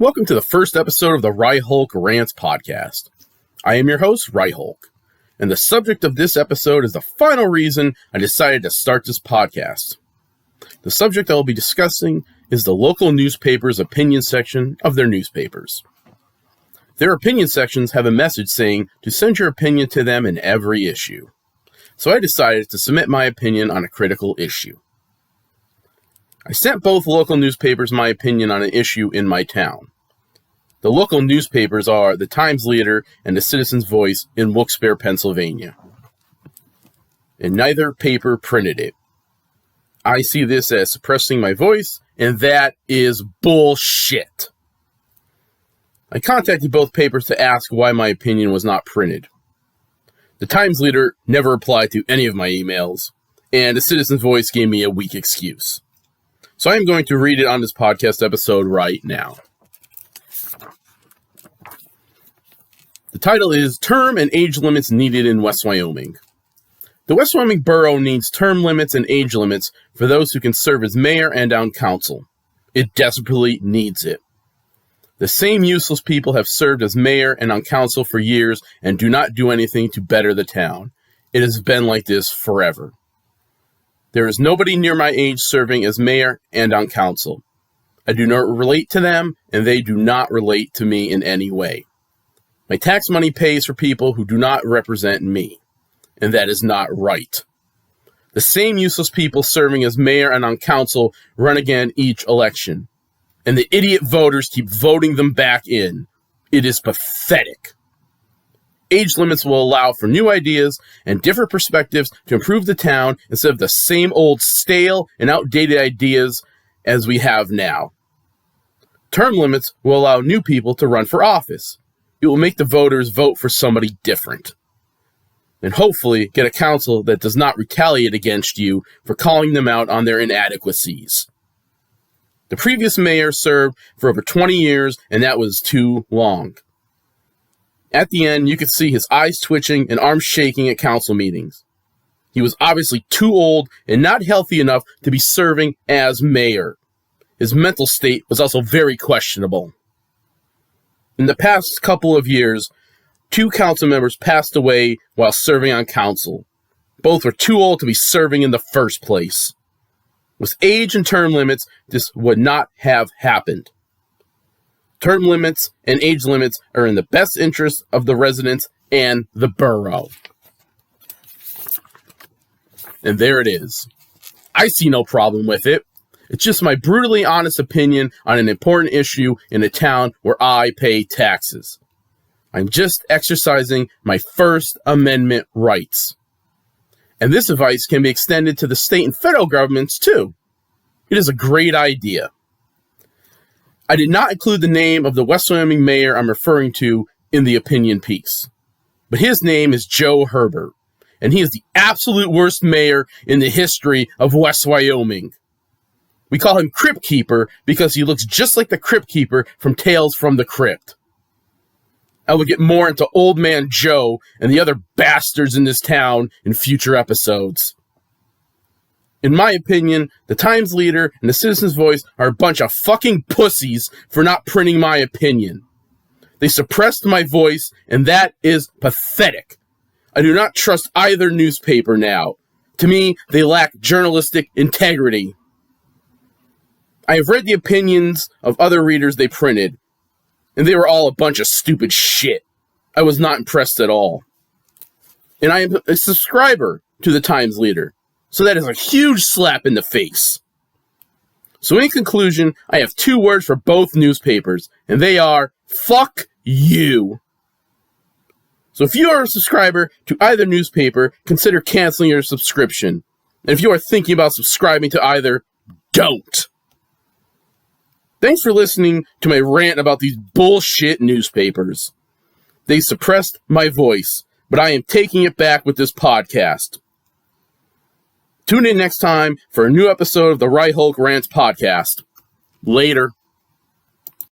Welcome to the first episode of the Rye-Hulk Rants podcast. I am your host, Rye-Hulk, and the subject of this episode is the final reason I decided to start this podcast. The subject I will be discussing is the local newspaper's opinion section of their newspapers. Their opinion sections have a message saying to send your opinion to them in every issue. So I decided to submit my opinion on a critical issue. I sent both local newspapers my opinion on an issue in my town. The local newspapers are the Times-Leader and the Citizen's Voice in Wilkes-Barre, Pennsylvania. And neither paper printed it. I see this as suppressing my voice, and that is bullshit. I contacted both papers to ask why my opinion was not printed. The Times-Leader never replied to any of my emails, and the Citizen's Voice gave me a weak excuse. So I am going to read it on this podcast episode right now. The title is Term and Age Limits Needed in West Wyoming. The West Wyoming Borough needs term limits and age limits for those who can serve as mayor and on council. It desperately needs it. The same useless people have served as mayor and on council for years and do not do anything to better the town. It has been like this forever. There is nobody near my age serving as mayor and on council. I do not relate to them, and they do not relate to me in any way. My tax money pays for people who do not represent me, and that is not right. The same useless people serving as mayor and on council run again each election, and the idiot voters keep voting them back in. It is pathetic. Age limits will allow for new ideas and different perspectives to improve the town instead of the same old stale and outdated ideas as we have now. Term limits will allow new people to run for office. It will make the voters vote for somebody different. And hopefully get a council that does not retaliate against you for calling them out on their inadequacies. The previous mayor served for over 20 years, and that was too long. At the end, you could see his eyes twitching and arms shaking at council meetings. He was obviously too old and not healthy enough to be serving as mayor. His mental state was also very questionable. In the past couple of years, 2 council members passed away while serving on council. Both were too old to be serving in the first place. With age and term limits, this would not have happened. Term limits and age limits are in the best interest of the residents and the borough. And there it is. I see no problem with it. It's just my brutally honest opinion on an important issue in a town where I pay taxes. I'm just exercising my First Amendment rights. And this advice can be extended to the state and federal governments too. It is a great idea. I did not include the name of the West Wyoming mayor I'm referring to in the opinion piece. But his name is Joe Herbert, and he is the absolute worst mayor in the history of West Wyoming. We call him Crypt Keeper because he looks just like the Crypt Keeper from Tales from the Crypt. I will get more into Old Man Joe and the other bastards in this town in future episodes. In my opinion, the Times-Leader and the Citizen's Voice are a bunch of fucking pussies for not printing my opinion. They suppressed my voice, and that is pathetic. I do not trust either newspaper now. To me, they lack journalistic integrity. I have read the opinions of other readers they printed, and they were all a bunch of stupid shit. I was not impressed at all. And I am a subscriber to the Times-Leader. So that is a huge slap in the face. So in conclusion, I have 2 words for both newspapers, and they are, fuck you. So if you are a subscriber to either newspaper, consider canceling your subscription. And if you are thinking about subscribing to either, don't. Thanks for listening to my rant about these bullshit newspapers. They suppressed my voice, but I am taking it back with this podcast. Tune in next time for a new episode of the Rye-Hulk Rants podcast. Later.